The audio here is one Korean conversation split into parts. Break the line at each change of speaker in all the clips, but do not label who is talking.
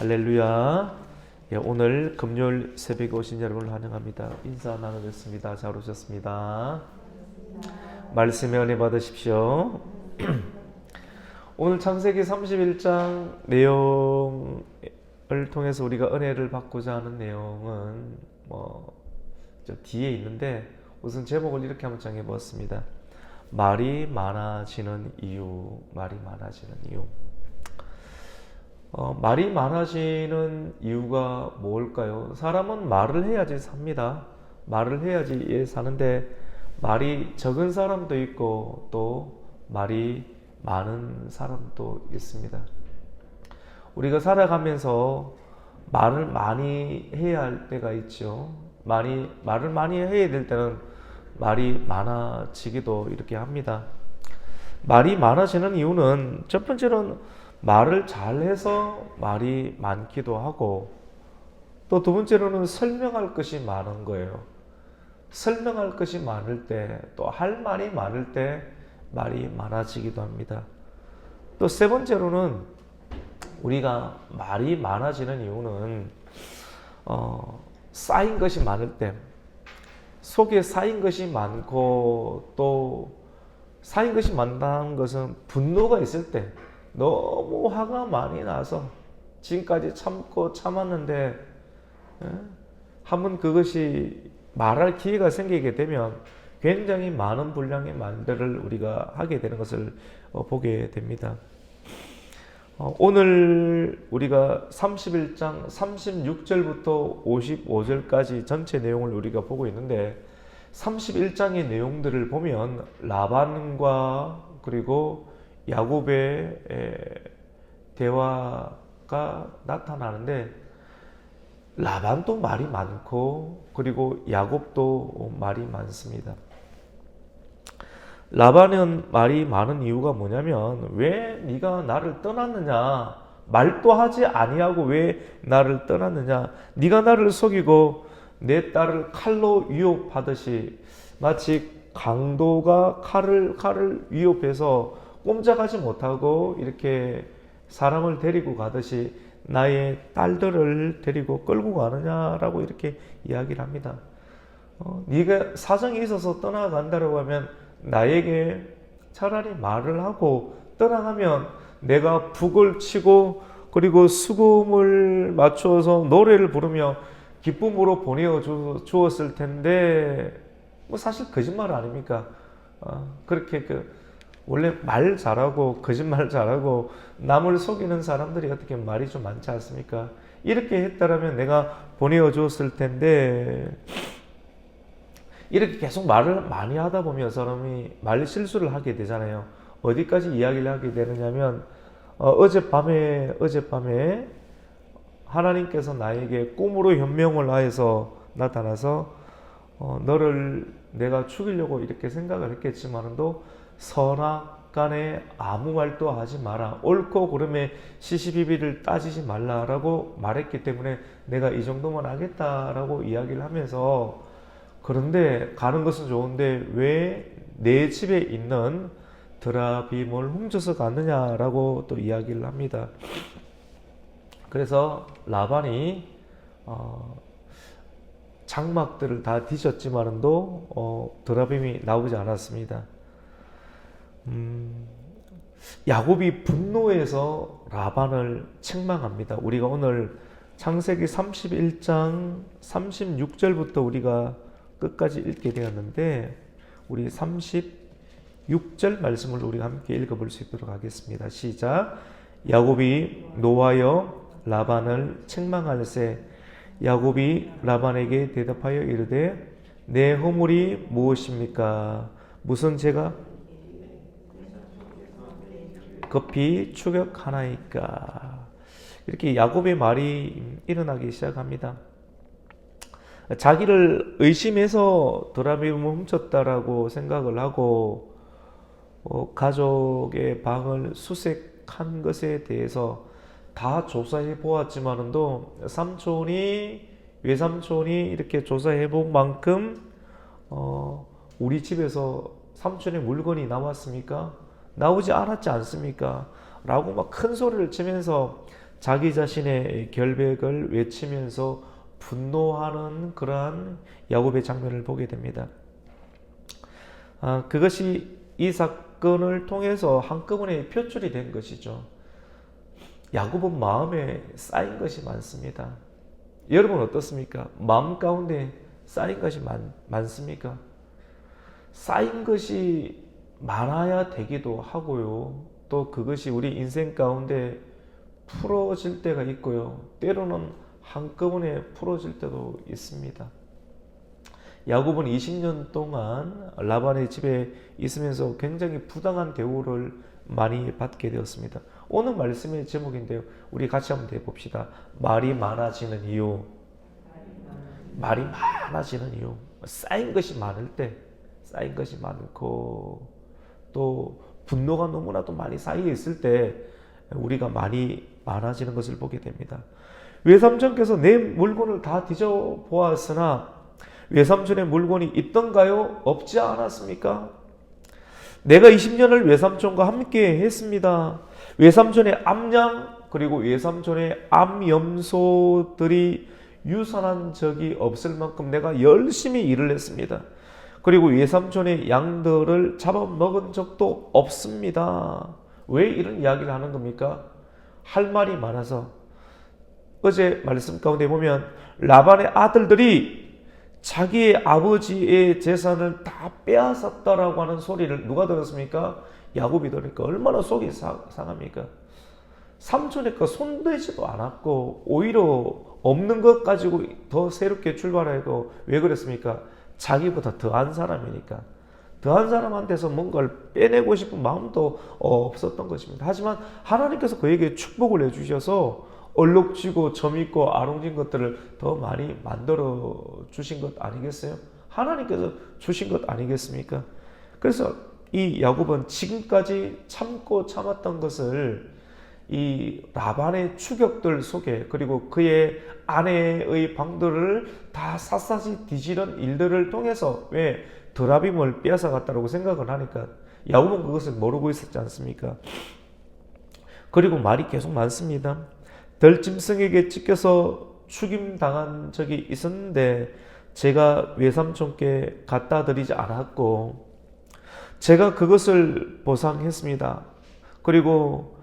할렐루야. 예, 오늘 금요일 새벽에 오신 여러분을 환영합니다. 인사 나누겠습니다. 잘 오셨습니다. 말씀의 은혜 받으십시오. 오늘 창세기 31장 내용을 통해서 우리가 은혜를 받고자 하는 내용은 저 뒤에 있는데 우선 제목을 이렇게 한번 정해보았습니다. 말이 많아지는 이유, 말이 많아지는 이유. 말이 많아지는 이유가 뭘까요? 사람은 말을 해야지 삽니다. 말을 해야지 사는데 말이 적은 사람도 있고 또 말이 많은 사람도 있습니다. 우리가 살아가면서 말을 많이 해야 할 때가 있죠. 말을 많이 해야 될 때는 말이 많아지기도 이렇게 합니다. 말이 많아지는 이유는 첫 번째로는 말을 잘해서 말이 많기도 하고 또 두 번째로는 설명할 것이 많은 거예요. 설명할 것이 많을 때 또 할 말이 많을 때 말이 많아지기도 합니다. 또 세 번째로는 우리가 말이 많아지는 이유는 쌓인 것이 많을 때 속에 쌓인 것이 많고 또 쌓인 것이 많다는 것은 분노가 있을 때 너무 화가 많이 나서 지금까지 참고 참았는데 한번 그것이 말할 기회가 생기게 되면 굉장히 많은 분량의 말들을 우리가 하게 되는 것을 보게 됩니다. 오늘 우리가 31장 36절부터 55절까지 전체 내용을 우리가 보고 있는데 31장의 내용들을 보면 라반과 그리고 야곱의 대화가 나타나는데 라반도 말이 많고 그리고 야곱도 말이 많습니다. 라반은 말이 많은 이유가 뭐냐면 왜 네가 나를 떠났느냐, 말도 하지 아니하고 왜 나를 떠났느냐, 네가 나를 속이고 내 딸을 칼로 위협하듯이 마치 강도가 칼을 위협해서 꼼짝하지 못하고 이렇게 사람을 데리고 가듯이 나의 딸들을 데리고 끌고 가느냐라고 이렇게 이야기를 합니다. 네가 사정이 있어서 떠나간다고 하면 나에게 차라리 말을 하고 떠나가면 내가 북을 치고 그리고 수금을 맞추어서 노래를 부르며 기쁨으로 보내어 주었을 텐데 사실 거짓말 아닙니까? 그렇게 원래 말 잘하고 거짓말 잘하고 남을 속이는 사람들이 어떻게 말이 좀 많지 않습니까? 이렇게 했다라면 내가 보내어 주었을 텐데 이렇게 계속 말을 많이 하다 보면 사람이 말 실수를 하게 되잖아요. 어디까지 이야기를 하게 되느냐면 어젯밤에 하나님께서 나에게 꿈으로 현명을 하여서 나타나서 너를 내가 죽이려고 이렇게 생각을 했겠지만도 선악간에 아무 말도 하지 마라. 옳고 그름에 시시비비를 따지지 말라라고 말했기 때문에 내가 이 정도만 하겠다라고 이야기를 하면서 그런데 가는 것은 좋은데 왜 내 집에 있는 드라빔을 훔쳐서 갔느냐라고 또 이야기를 합니다. 그래서 라반이 장막들을 다 뒤졌지만도 드라빔이 나오지 않았습니다. 야곱이 분노해서 라반을 책망합니다. 우리가 오늘 창세기 31장 36절부터 우리가 끝까지 읽게 되었는데 우리 36절 말씀을 우리가 함께 읽어볼 수 있도록 하겠습니다. 시작. 야곱이 노하여 라반을 책망할세 야곱이 라반에게 대답하여 이르되 내 허물이 무엇입니까? 무슨 죄가 급히 추격하나이까? 이렇게 야곱의 말이 일어나기 시작합니다. 자기를 의심해서 드라빔을 훔쳤다라고 생각을 하고 가족의 방을 수색한 것에 대해서 다 조사해 보았지만도 외삼촌이 이렇게 조사해 본 만큼 우리 집에서 삼촌의 물건이 나왔습니까? 나오지 않았지 않습니까? 라고 막 큰 소리를 치면서 자기 자신의 결백을 외치면서 분노하는 그러한 야곱의 장면을 보게 됩니다. 그것이 이 사건을 통해서 한꺼번에 표출이 된 것이죠. 야곱은 마음에 쌓인 것이 많습니다. 여러분 어떻습니까? 마음 가운데 쌓인 것이 많습니까? 쌓인 것이 많아야 되기도 하고요. 또 그것이 우리 인생 가운데 풀어질 때가 있고요. 때로는 한꺼번에 풀어질 때도 있습니다. 야곱은 20년 동안 라반의 집에 있으면서 굉장히 부당한 대우를 많이 받게 되었습니다. 오늘 말씀의 제목인데요. 우리 같이 한번 해봅시다. 말이 많아지는 이유. 말이 많아지는 이유. 쌓인 것이 많을 때, 쌓인 것이 많고, 또 분노가 너무나도 많이 쌓여 있을 때 우리가 많이 많아지는 것을 보게 됩니다. 외삼촌께서 내 물건을 다 뒤져보았으나 외삼촌의 물건이 있던가요? 없지 않았습니까? 내가 20년을 외삼촌과 함께 했습니다. 외삼촌의 암양 그리고 외삼촌의 암염소들이 유산한 적이 없을 만큼 내가 열심히 일을 했습니다. 그리고 외삼촌의 양들을 잡아먹은 적도 없습니다. 왜 이런 이야기를 하는 겁니까? 할 말이 많아서. 어제 말씀 가운데 보면 라반의 아들들이 자기의 아버지의 재산을 다 빼앗았다라고 하는 소리를 누가 들었습니까? 야곱이 들으니까 얼마나 속이 상합니까? 삼촌의 거 손대지도 않았고 오히려 없는 것 가지고 더 새롭게 출발하고 왜 그랬습니까? 자기보다 더한 사람이니까. 더한 사람한테서 뭔가를 빼내고 싶은 마음도 없었던 것입니다. 하지만 하나님께서 그에게 축복을 해주셔서 얼룩지고 점있고 아롱진 것들을 더 많이 만들어 주신 것 아니겠어요? 하나님께서 주신 것 아니겠습니까? 그래서 이 야곱은 지금까지 참고 참았던 것을 이 라반의 추격들 속에 그리고 그의 아내의 방들을 다 샅샅이 뒤지는 일들을 통해서 왜 드라빔을 빼앗아갔다고 생각을 하니까 야곱은 그것을 모르고 있었지 않습니까? 그리고 말이 계속 많습니다. 덜짐승에게 찢겨서 죽임당한 적이 있었는데 제가 외삼촌께 갖다 드리지 않았고 제가 그것을 보상했습니다. 그리고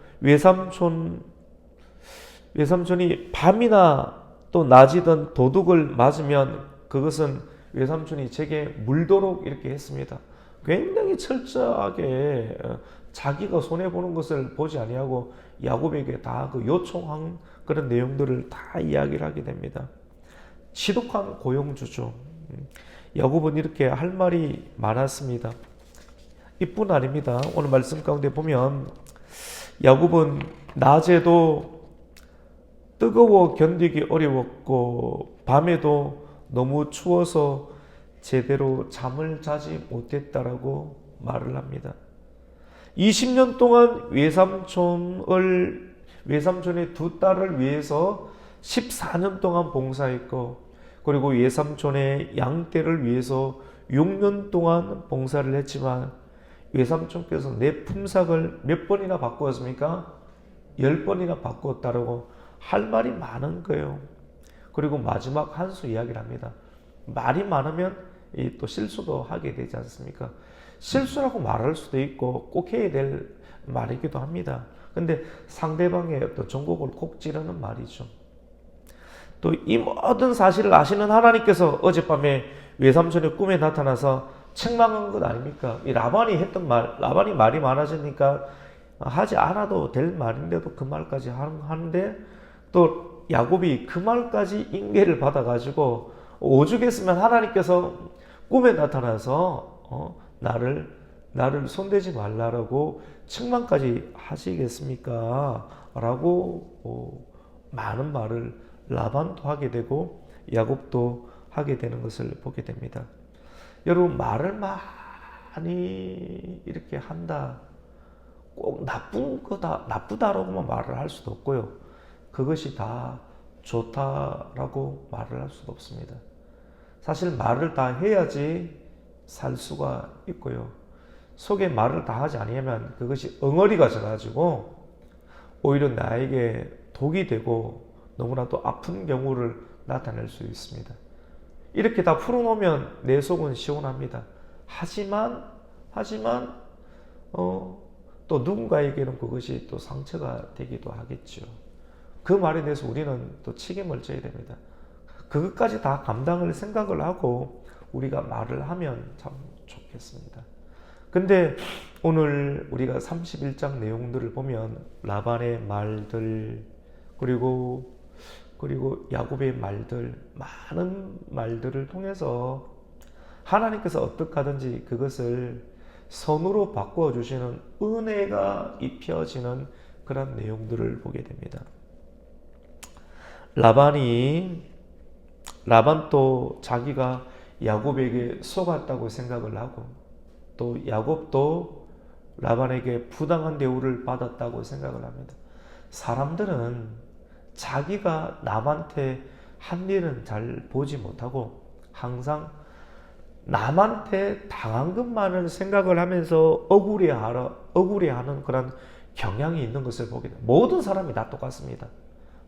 외삼촌이 밤이나 또 낮이든 도둑을 맞으면 그것은 외삼촌이 제게 물도록 이렇게 했습니다. 굉장히 철저하게 자기가 손해보는 것을 보지 아니하고 야곱에게 다 그 요청한 그런 내용들을 다 이야기를 하게 됩니다. 지독한 고용주죠. 야곱은 이렇게 할 말이 많았습니다. 이뿐 아닙니다. 오늘 말씀 가운데 보면 야곱은 낮에도 뜨거워 견디기 어려웠고 밤에도 너무 추워서 제대로 잠을 자지 못했다라고 말을 합니다. 20년 동안 외삼촌의 두 딸을 위해서 14년 동안 봉사했고 그리고 외삼촌의 양떼를 위해서 6년 동안 봉사를 했지만 외삼촌께서 내 품삯을 몇 번이나 바꾸었습니까? 10번이나 바꾸었다라고 할 말이 많은 거예요. 그리고 마지막 한 수 이야기를 합니다. 말이 많으면 또 실수도 하게 되지 않습니까? 실수라고 말할 수도 있고 꼭 해야 될 말이기도 합니다. 근데 상대방의 어떤 정곡을 콕 찌르는 말이죠. 또 이 모든 사실을 아시는 하나님께서 어젯밤에 외삼촌의 꿈에 나타나서 책망한 것 아닙니까? 이 라반이 말이 많아지니까 하지 않아도 될 말인데도 그 말까지 하는데 또 야곱이 그 말까지 인계를 받아가지고 오죽했으면 하나님께서 꿈에 나타나서 나를 손대지 말라라고 책망까지 하시겠습니까? 라고 많은 말을 라반도 하게 되고 야곱도 하게 되는 것을 보게 됩니다. 여러분 말을 많이 이렇게 한다. 꼭 나쁜 거다, 나쁘다라고만 말을 할 수도 없고요. 그것이 다 좋다라고 말을 할 수도 없습니다. 사실 말을 다 해야지 살 수가 있고요. 속에 말을 다 하지 않으면 그것이 엉어리가 져가지고 오히려 나에게 독이 되고 너무나도 아픈 경우를 나타낼 수 있습니다. 이렇게 다 풀어놓으면 내 속은 시원합니다. 하지만 또 누군가에게는 그것이 또 상처가 되기도 하겠죠. 그 말에 대해서 우리는 또 책임을 져야 됩니다. 그것까지 다 감당을 생각을 하고 우리가 말을 하면 참 좋겠습니다. 근데 오늘 우리가 31장 내용들을 보면 라반의 말들 그리고 야곱의 말들 많은 말들을 통해서 하나님께서 어떻게 하든지 그것을 선으로 바꾸어 주시는 은혜가 입혀지는 그런 내용들을 보게 됩니다. 라반도 자기가 야곱에게 속았다고 생각을 하고 또 야곱도 라반에게 부당한 대우를 받았다고 생각을 합니다. 사람들은 자기가 남한테 한 일은 잘 보지 못하고 항상 남한테 당한 것만을 생각을 하면서 억울해하는 그런 경향이 있는 것을 보게 됩니다. 모든 사람이 다 똑같습니다.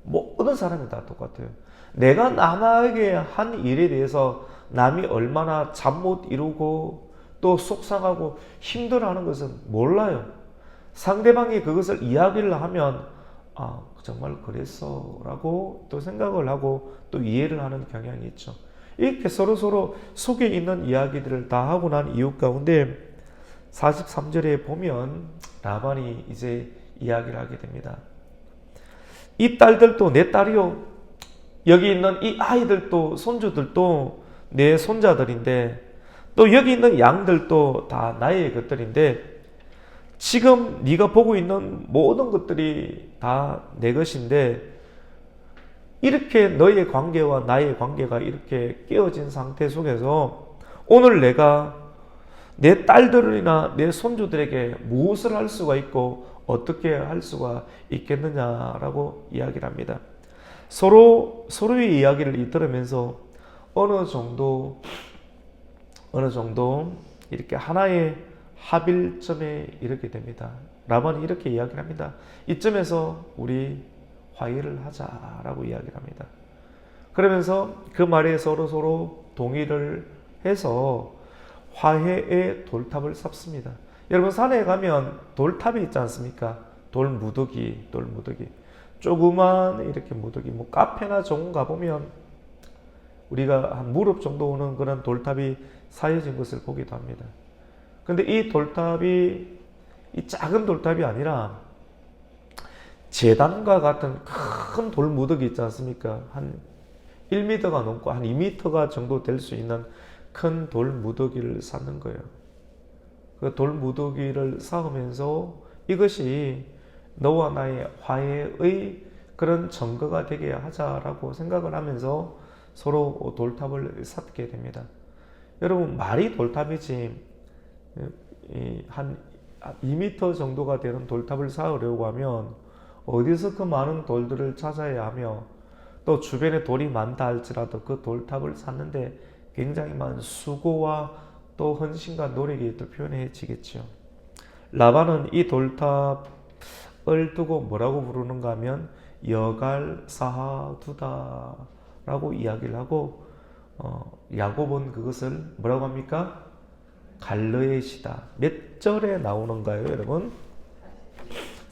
모든 사람이 다 똑같아요. 내가 남에게 한 일에 대해서 남이 얼마나 잠 못 이루고 또 속상하고 힘들어하는 것은 몰라요. 상대방이 그것을 이야기를 하면 정말 그랬어 라고 또 생각을 하고 또 이해를 하는 경향이 있죠. 이렇게 서로 속에 있는 이야기들을 다 하고 난 이유 가운데 43절에 보면 라반이 이제 이야기를 하게 됩니다. 이 딸들도 내 딸이요. 여기 있는 이 아이들도 손주들도 내 손자들인데 또 여기 있는 양들도 다 나의 것들인데 지금 네가 보고 있는 모든 것들이 다 내 것인데 이렇게 너의 관계와 나의 관계가 이렇게 깨어진 상태 속에서 오늘 내가 내 딸들이나 내 손주들에게 무엇을 할 수가 있고 어떻게 할 수가 있겠느냐라고 이야기를 합니다. 서로의 이야기를 들으면서 어느 정도 이렇게 하나의 합일점에 이르게 됩니다. 라반이 이렇게 이야기를 합니다. 이점에서 우리 화해를 하자라고 이야기를 합니다. 그러면서 그 말에 서로 동의를 해서 화해의 돌탑을 쌓습니다. 여러분 산에 가면 돌탑이 있지 않습니까? 돌무더기. 조그만 이렇게 무더기. 뭐 카페나 정원 가보면 우리가 한 무릎 정도 오는 그런 돌탑이 쌓여진 것을 보기도 합니다. 근데 이 돌탑이 이 작은 돌탑이 아니라 재단과 같은 큰 돌무더기 있지 않습니까? 한 1m가 넘고 한 2m 정도 될 수 있는 큰 돌무더기를 쌓는 거예요. 그 돌무더기를 쌓으면서 이것이 너와 나의 화해의 그런 증거가 되게 하자라고 생각을 하면서 서로 돌탑을 쌓게 됩니다. 여러분 말이 돌탑이지 한 2m 정도가 되는 돌탑을 쌓으려고 하면 어디서 그 많은 돌들을 찾아야 하며 또 주변에 돌이 많다 할지라도 그 돌탑을 쌓는데 굉장히 많은 수고와 또 헌신과 노력이 또 표현해지겠죠. 라반은 이 돌탑을 두고 뭐라고 부르는가 하면 여갈사하두다 라고 이야기를 하고 야곱은 그것을 뭐라고 합니까? 갈르엣이다. 몇 절에 나오는가요, 여러분?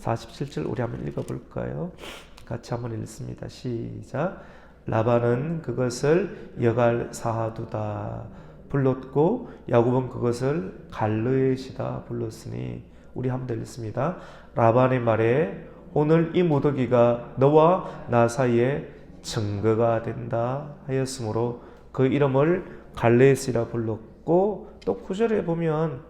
47절 우리 한번 읽어볼까요? 같이 한번 읽습니다. 시작. 라반은 그것을 여갈사하두다 불렀고 야곱은 그것을 갈르엣이다 불렀으니 우리 한번 더 읽습니다. 라반의 말에 오늘 이 무더기가 너와 나 사이에 증거가 된다 하였으므로 그 이름을 갈르엣이라 불렀고 또 9절에 보면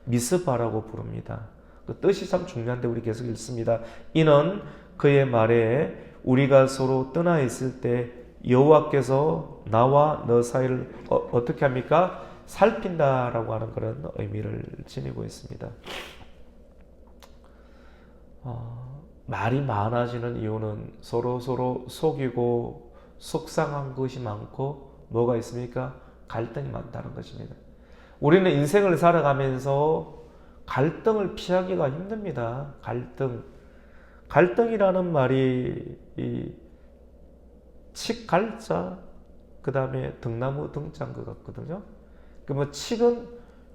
미스바라고 부릅니다. 그 뜻이 참 중요한데 우리 계속 읽습니다. 이는 그의 말에 우리가 서로 떠나 있을 때 여호와께서 나와 너 사이를 어떻게 합니까? 살핀다라고 하는 그런 의미를 지니고 있습니다. 말이 많아지는 이유는 서로 속이고 속상한 것이 많고 뭐가 있습니까? 갈등이 많다는 것입니다. 우리는 인생을 살아가면서 갈등을 피하기가 힘듭니다. 갈등이라는 말이 이 칡갈자 그 다음에 등나무 등자인 것 같거든요. 그러면 칡은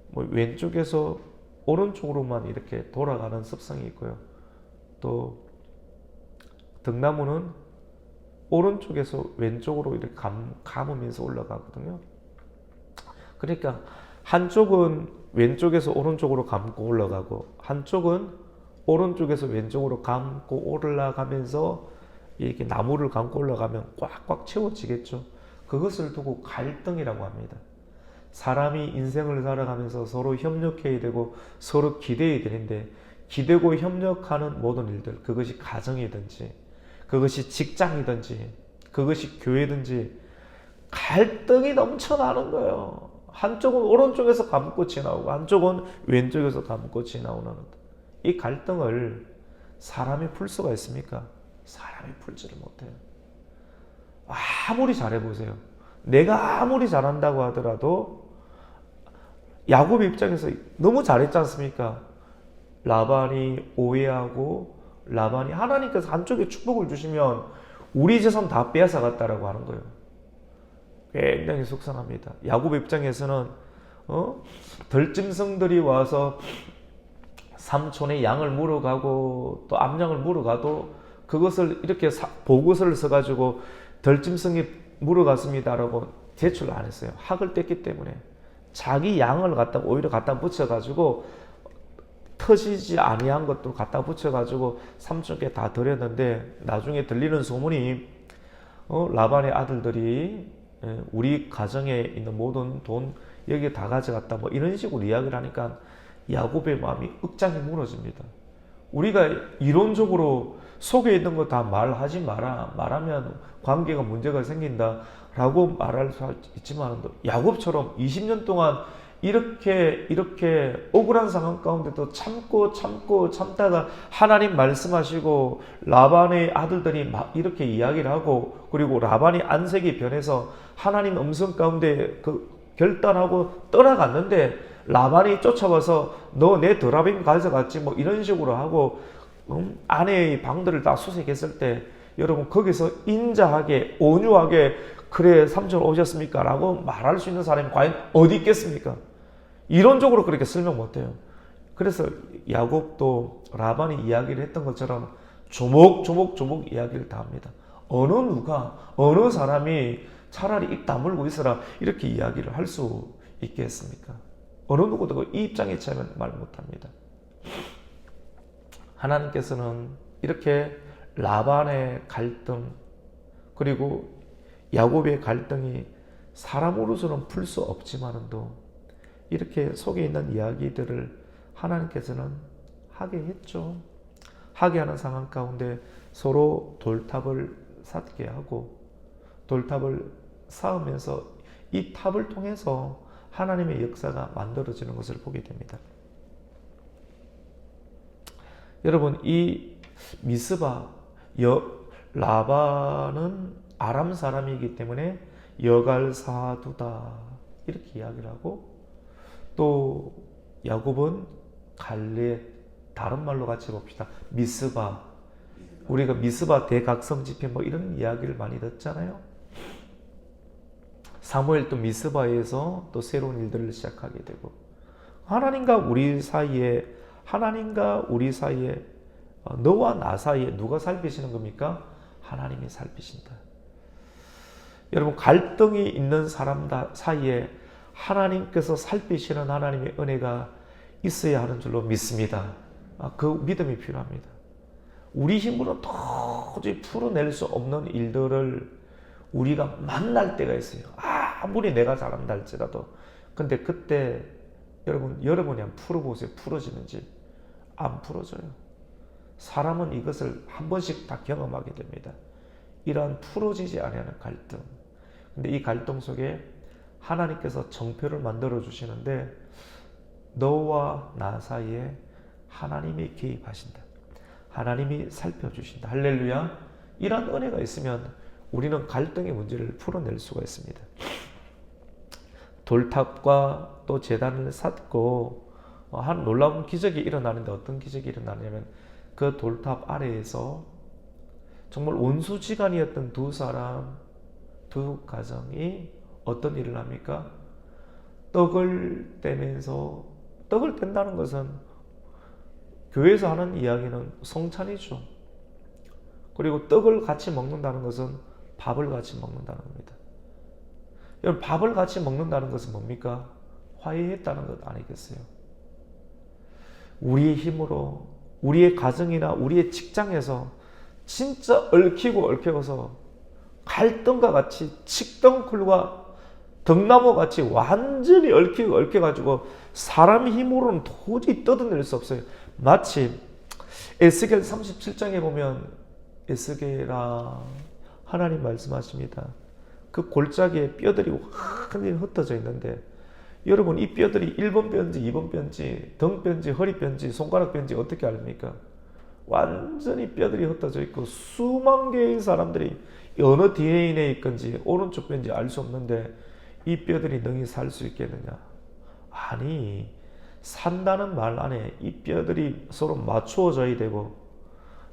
뭐 왼쪽에서 오른쪽으로만 이렇게 돌아가는 습성이 있고요. 또 등나무는 오른쪽에서 왼쪽으로 이렇게 감으면서 올라가거든요. 그러니까 한쪽은 왼쪽에서 오른쪽으로 감고 올라가고 한쪽은 오른쪽에서 왼쪽으로 감고 올라가면서 이렇게 나무를 감고 올라가면 꽉꽉 채워지겠죠. 그것을 두고 갈등이라고 합니다. 사람이 인생을 살아가면서 서로 협력해야 되고 서로 기대야 되는데 기대고 협력하는 모든 일들, 그것이 가정이든지 그것이 직장이든지 그것이 교회든지 갈등이 넘쳐나는 거예요. 한쪽은 오른쪽에서 감꽃이 나오고 한쪽은 왼쪽에서 감꽃이 나오는 이 갈등을 사람이 풀 수가 있습니까? 사람이 풀지를 못해요. 아무리 잘해보세요. 내가 아무리 잘한다고 하더라도 야곱 입장에서 너무 잘했지 않습니까? 라반이 오해하고 라반이 하나님께서 한쪽에 축복을 주시면 우리 재산 다 빼앗아갔다라고 하는 거예요. 굉장히 속상합니다. 야곱 입장에서는 덜짐승들이 와서 삼촌의 양을 물어가고 또 암양을 물어가도 그것을 이렇게 보고서를 써가지고 덜짐승이 물어갔습니다라고 제출 안 했어요. 학을 뗐기 때문에 자기 양을 오히려 갖다 붙여가지고 터지지 아니한 것도 갖다 붙여가지고 삼촌께 다 드렸는데 나중에 들리는 소문이 라반의 아들들이 우리 가정에 있는 모든 돈 여기 다 가져갔다 뭐 이런 식으로 이야기를 하니까 야곱의 마음이 억장이 무너집니다. 우리가 이론적으로 속에 있는 거 다 말하지 마라. 말하면 관계가 문제가 생긴다 라고 말할 수 있지만 야곱처럼 20년 동안 이렇게 억울한 상황 가운데도 참다가 하나님 말씀하시고 라반의 아들들이 막 이렇게 이야기를 하고 그리고 라반이 안색이 변해서 하나님 음성 가운데 결단하고 떠나갔는데 라반이 쫓아와서 너 내 드라빔 가져갔지 뭐 이런 식으로 하고 아내의 방들을 다 수색했을 때 여러분 거기서 인자하게 온유하게 그래 삼촌 오셨습니까? 라고 말할 수 있는 사람이 과연 어디 있겠습니까? 이론적으로 그렇게 설명 못해요. 그래서 야곱도 라반이 이야기를 했던 것처럼 조목 이야기를 다 합니다. 어느 사람이 차라리 입 다물고 있어라 이렇게 이야기를 할 수 있겠습니까? 어느 누구도 이 입장에 처하면 말 못합니다. 하나님께서는 이렇게 라반의 갈등 그리고 야곱의 갈등이 사람으로서는 풀 수 없지만도 이렇게 속에 있는 이야기들을 하나님께서는 하게 했죠. 하게 하는 상황 가운데 서로 돌탑을 쌓게 하고 돌탑을 쌓으면서 이 탑을 통해서 하나님의 역사가 만들어지는 것을 보게 됩니다. 여러분 이 미스바 라반은 아람 사람이기 때문에 여갈사두다 이렇게 이야기를 하고 또 야곱은 갈렙 다른 말로 같이 봅시다. 미스바 우리가 미스바 대각성 집회 뭐 이런 이야기를 많이 듣잖아요. 사무엘 또 미스바에서 또 새로운 일들을 시작하게 되고 하나님과 우리 사이에 너와 나 사이에 누가 살피시는 겁니까? 하나님이 살피신다. 여러분 갈등이 있는 사람 사이에 하나님께서 살피시는 하나님의 은혜가 있어야 하는 줄로 믿습니다. 그 믿음이 필요합니다. 우리 힘으로 도저히 풀어낼 수 없는 일들을 우리가 만날 때가 있어요. 아무리 내가 잘한다 할지라도. 근데 그때 여러분이 한번 풀어보세요. 풀어지는지. 안 풀어져요. 사람은 이것을 한 번씩 다 경험하게 됩니다. 이러한 풀어지지 않는 갈등. 근데 이 갈등 속에 하나님께서 정표를 만들어 주시는데 너와 나 사이에 하나님이 개입하신다. 하나님이 살펴주신다. 할렐루야. 이런 은혜가 있으면 우리는 갈등의 문제를 풀어낼 수가 있습니다. 돌탑과 또 제단을 쌓고 한 놀라운 기적이 일어나는데 어떤 기적이 일어나냐면 그 돌탑 아래에서 정말 원수지간이었던 두 사람, 두 가정이 어떤 일을 합니까? 떡을 떼면서, 떡을 뗀다는 것은 교회에서 하는 이야기는 성찬이죠. 그리고 떡을 같이 먹는다는 것은 밥을 같이 먹는다는 겁니다. 여러분, 밥을 같이 먹는다는 것은 뭡니까? 화해했다는 것 아니겠어요? 우리의 힘으로, 우리의 가정이나 우리의 직장에서 진짜 얽혀서 갈등과 같이 칡덩쿨과 등나무 같이 완전히 얽혀가지고 사람 힘으로는 도저히 뜯어낼 수 없어요. 마치 에스겔 37장에 보면 에스겔아, 하나님 말씀하십니다. 그 골짜기에 뼈들이 완전히 흩어져 있는데, 여러분 이 뼈들이 1번 뼈인지 2번 뼈인지 등 뼈인지 허리 뼈인지 손가락 뼈인지 어떻게 압니까? 완전히 뼈들이 흩어져 있고 수만 개의 사람들이 어느 DNA에 있건지 오른쪽 뼈인지 알 수 없는데 이 뼈들이 능히 살 수 있겠느냐? 아니, 산다는 말 안에 이 뼈들이 서로 맞추어져야 되고,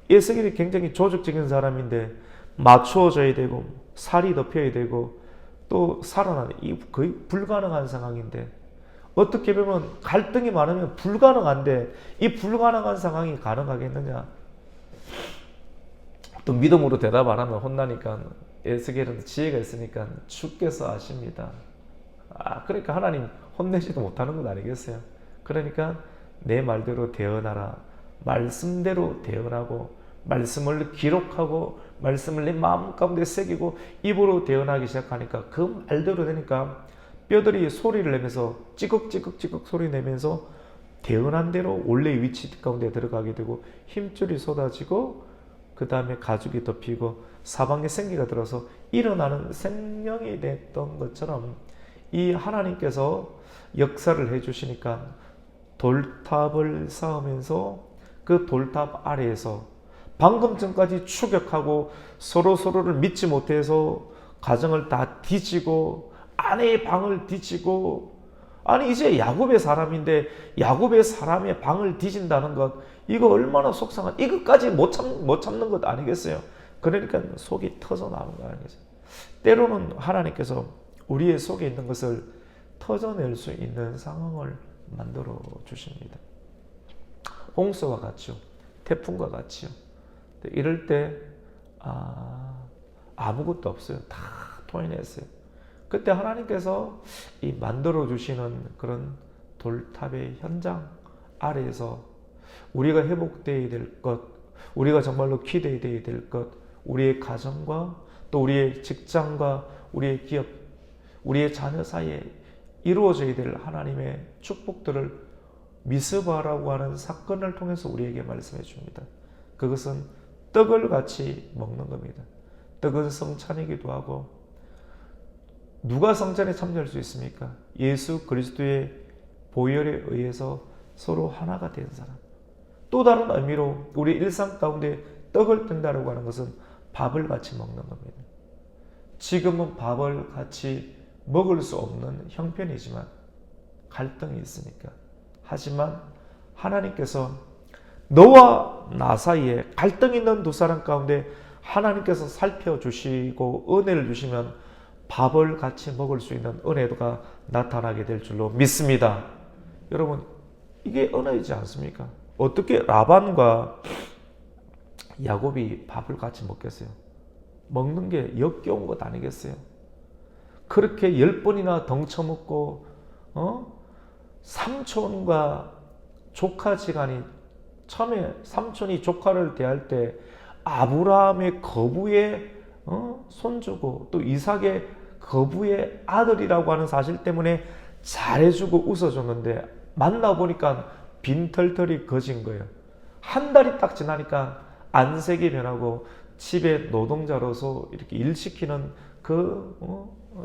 에스겔이 굉장히 조직적인 사람인데 맞추어져야 되고 살이 덮여야 되고 또 살아나는, 이 거의 불가능한 상황인데, 어떻게 보면 갈등이 많으면 불가능한데 이 불가능한 상황이 가능하겠느냐? 또 믿음으로 대답 안 하면 혼나니까 에스겔은 지혜가 있으니까 주께서 아십니다. 그러니까 하나님 혼내지도 못하는 건 아니겠어요? 그러니까 내 말대로 대언하라. 말씀대로 대언하고 말씀을 기록하고 말씀을 내 마음 가운데 새기고 입으로 대언하기 시작하니까 그 말대로 되니까 뼈들이 소리를 내면서 찌걱찌걱 소리 내면서 대언한 대로 원래의 위치 가운데 들어가게 되고 힘줄이 쏟아지고 그 다음에 가죽이 덮이고 사방에 생기가 들어서 일어나는 생명이 됐던 것처럼 이 하나님께서 역사를 해주시니까 돌탑을 쌓으면서 그 돌탑 아래에서 방금 전까지 추격하고 서로를 믿지 못해서 가정을 다 뒤지고 아내의 방을 뒤지고, 아니 이제 야곱의 사람인데 야곱의 사람의 방을 뒤진다는 것, 이거 얼마나 속상한, 이것까지 못 참는 것 아니겠어요? 그러니까 속이 터져 나오는 거 아니겠어요? 때로는 하나님께서 우리의 속에 있는 것을 터져낼 수 있는 상황을 만들어 주십니다. 홍수와 같이요, 태풍과 같이요. 이럴 때 아무것도 없어요. 다 토해냈어요. 그때 하나님께서 이 만들어 주시는 그런 돌탑의 현장 아래에서 우리가 회복되어야 될 것, 우리가 정말로 기대해야 될 것, 우리의 가정과 또 우리의 직장과 우리의 기업, 우리의 자녀 사이에 이루어져야 될 하나님의 축복들을 미스바라고 하는 사건을 통해서 우리에게 말씀해 줍니다. 그것은 떡을 같이 먹는 겁니다. 떡은 성찬이기도 하고, 누가 성찬에 참여할 수 있습니까? 예수 그리스도의 보혈에 의해서 서로 하나가 된 사람. 또 다른 의미로 우리 일상 가운데 떡을 뜬다고 하는 것은 밥을 같이 먹는 겁니다. 지금은 밥을 같이 먹을 수 없는 형편이지만 갈등이 있으니까. 하지만 하나님께서 너와 나 사이에 갈등 있는 두 사람 가운데 하나님께서 살펴주시고 은혜를 주시면 밥을 같이 먹을 수 있는 은혜가 나타나게 될 줄로 믿습니다. 여러분, 이게 은혜이지 않습니까? 어떻게 라반과 야곱이 밥을 같이 먹겠어요? 먹는 게 역겨운 것 아니겠어요? 그렇게 10번이나 덩쳐먹고 삼촌과 조카지간이, 처음에 삼촌이 조카를 대할 때 아브라함의 거부의 손주고 또 이삭의 거부의 아들이라고 하는 사실 때문에 잘해주고 웃어줬는데 만나보니까 빈털털이 거진 거예요. 한 달이 딱 지나니까 안색이 변하고 집에 노동자로서 이렇게 일시키는 그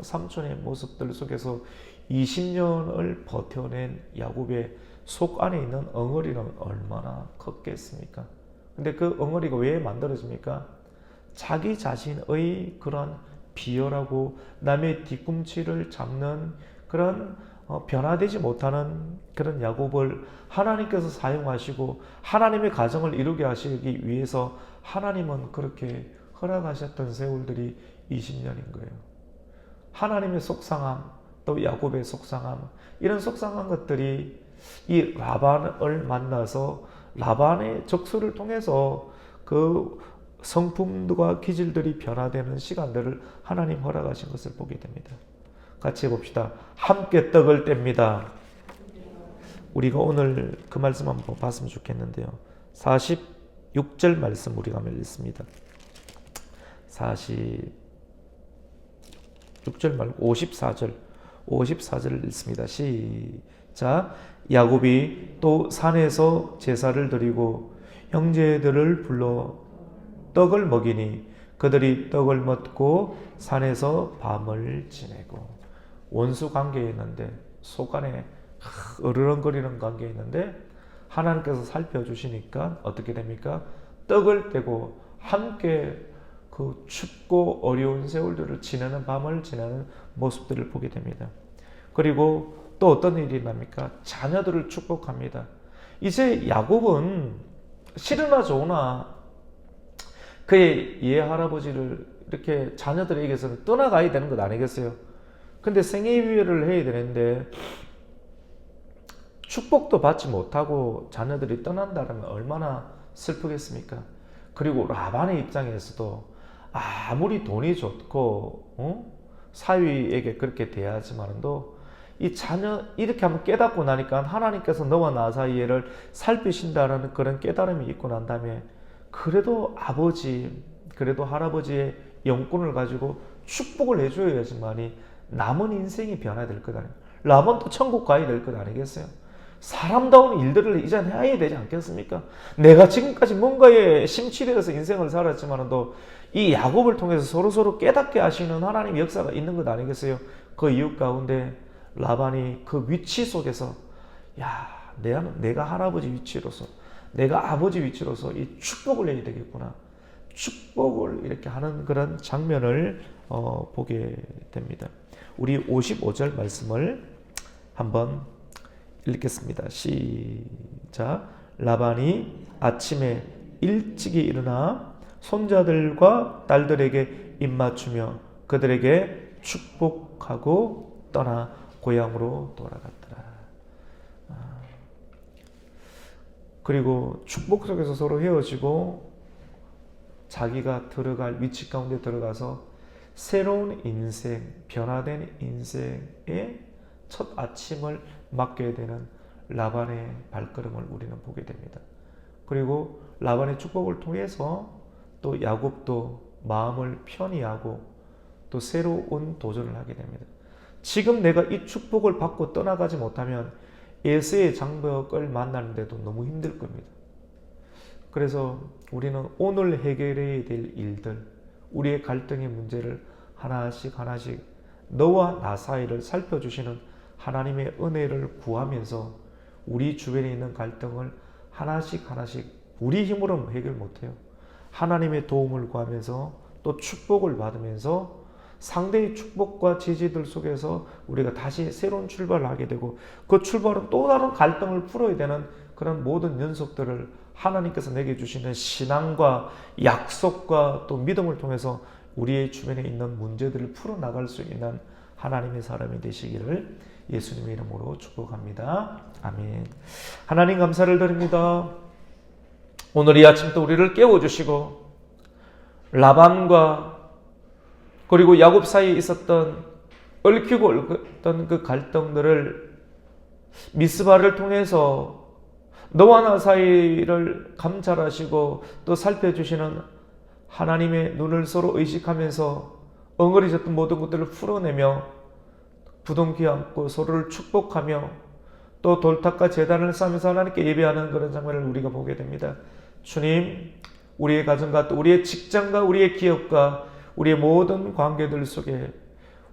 삼촌의 모습들 속에서 20년을 버텨낸 야곱의 속 안에 있는 엉어리는 얼마나 컸겠습니까? 근데 그 엉어리가 왜 만들어집니까? 자기 자신의 그런 비열하고 남의 뒤꿈치를 잡는 그런 변화되지 못하는 그런 야곱을 하나님께서 사용하시고 하나님의 가정을 이루게 하시기 위해서 하나님은 그렇게 허락하셨던 세월들이 20년인 거예요. 하나님의 속상함, 또 야곱의 속상함, 이런 속상한 것들이 이 라반을 만나서 라반의 적수를 통해서 그 성품과 기질들이 변화되는 시간들을 하나님 허락하신 것을 보게 됩니다. 같이 해봅시다. 함께 떡을 뗍니다. 우리가 오늘 그 말씀 한번 봤으면 좋겠는데요. 46절 말씀 우리가 한번 읽습니다. 46절 말고 54절 읽습니다. 시작. 야곱이 또 산에서 제사를 드리고 형제들을 불러 떡을 먹이니 그들이 떡을 먹고 산에서 밤을 지내고. 원수 관계에 있는데, 속간에 으르렁거리는 관계에 있는데 하나님께서 살펴주시니까 어떻게 됩니까? 떡을 떼고 함께 그 춥고 어려운 세월들을 지내는, 밤을 지내는 모습들을 보게 됩니다. 그리고 또 어떤 일이 일어납니까? 자녀들을 축복합니다. 이제 야곱은 싫으나 좋으나 그의 예 할아버지를 이렇게 자녀들에게서는 떠나가야 되는 것 아니겠어요? 근데 생애비를 해야 되는데 축복도 받지 못하고 자녀들이 떠난다면 얼마나 슬프겠습니까? 그리고 라반의 입장에서도 아무리 돈이 좋고 사위에게 그렇게 대하지만도 이 자녀 이렇게 한번 깨닫고 나니까 하나님께서 너와 나 사이를 살피신다는 그런 깨달음이 있고 난 다음에 그래도 아버지, 그래도 할아버지의 영권을 가지고 축복을 해줘야지만이 남은 인생이 변화될 것 아니에요. 라반도 천국 가야 될 것 아니겠어요? 사람다운 일들을 이제 해야 되지 않겠습니까? 내가 지금까지 뭔가에 심취되어서 인생을 살았지만도 이 야곱을 통해서 서로서로 깨닫게 하시는 하나님의 역사가 있는 것 아니겠어요? 그 이유 가운데 라반이 그 위치 속에서 내가 할아버지 위치로서, 내가 아버지 위치로서 이 축복을 해야 되겠구나, 축복을 이렇게 하는 그런 장면을 보게 됩니다. 우리 55절 말씀을 한번 읽겠습니다. 시작. 라반이 아침에 일찍이 일어나 손자들과 딸들에게 입맞추며 그들에게 축복하고 떠나 고향으로 돌아갔더라. 그리고 축복 속에서 서로 헤어지고 자기가 들어갈 위치 가운데 들어가서 새로운 인생, 변화된 인생의 첫 아침을 맞게 되는 라반의 발걸음을 우리는 보게 됩니다. 그리고 라반의 축복을 통해서 또 야곱도 마음을 편히 하고 또 새로운 도전을 하게 됩니다. 지금 내가 이 축복을 받고 떠나가지 못하면 에서의 장벽을 만나는데도 너무 힘들 겁니다. 그래서 우리는 오늘 해결해야 될 일들, 우리의 갈등의 문제를 하나씩 너와 나 사이를 살펴주시는 하나님의 은혜를 구하면서 우리 주변에 있는 갈등을 하나씩 우리 힘으로는 해결 못해요. 하나님의 도움을 구하면서 또 축복을 받으면서 상대의 축복과 지지들 속에서 우리가 다시 새로운 출발을 하게 되고 그 출발은 또 다른 갈등을 풀어야 되는 그런 모든 연속들을 하나님께서 내게 주시는 신앙과 약속과 또 믿음을 통해서 우리의 주변에 있는 문제들을 풀어나갈 수 있는 하나님의 사람이 되시기를 예수님의 이름으로 축복합니다. 아멘. 하나님 감사를 드립니다. 오늘 이 아침도 우리를 깨워주시고 라반과 그리고 야곱 사이에 있었던 얽히고 얽혔던 그 갈등들을 미스바를 통해서 너와 나 사이를 감찰하시고 또 살펴주시는 하나님의 눈을 서로 의식하면서 엉거리졌던 모든 것들을 풀어내며 부둥켜 안고 서로를 축복하며 또 돌탑과 제단을 쌓으면서 하나님께 예배하는 그런 장면을 우리가 보게 됩니다. 주님, 우리의 가정과 또 우리의 직장과 우리의 기업과 우리의 모든 관계들 속에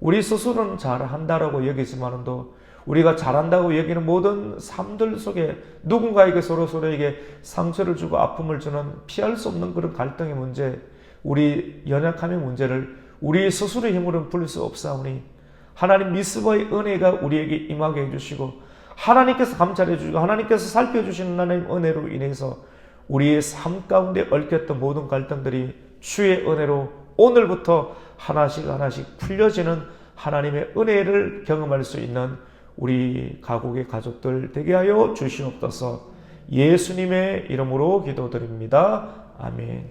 우리 스스로는 잘한다라고 여기지만도 우리가 잘한다고 여기는 모든 삶들 속에 누군가에게 서로에게 상처를 주고 아픔을 주는 피할 수 없는 그런 갈등의 문제, 우리 연약함의 문제를 우리 스스로의 힘으로는 풀 수 없사오니 하나님 미스바의 은혜가 우리에게 임하게 해주시고 하나님께서 감찰해 주시고 하나님께서 살펴주시는 하나님 은혜로 인해서 우리의 삶 가운데 얽혔던 모든 갈등들이 주의 은혜로 오늘부터 하나씩 하나씩 풀려지는 하나님의 은혜를 경험할 수 있는 우리 가곡의 가족들 되게 하여 주시옵소서. 예수님의 이름으로 기도드립니다. 아멘.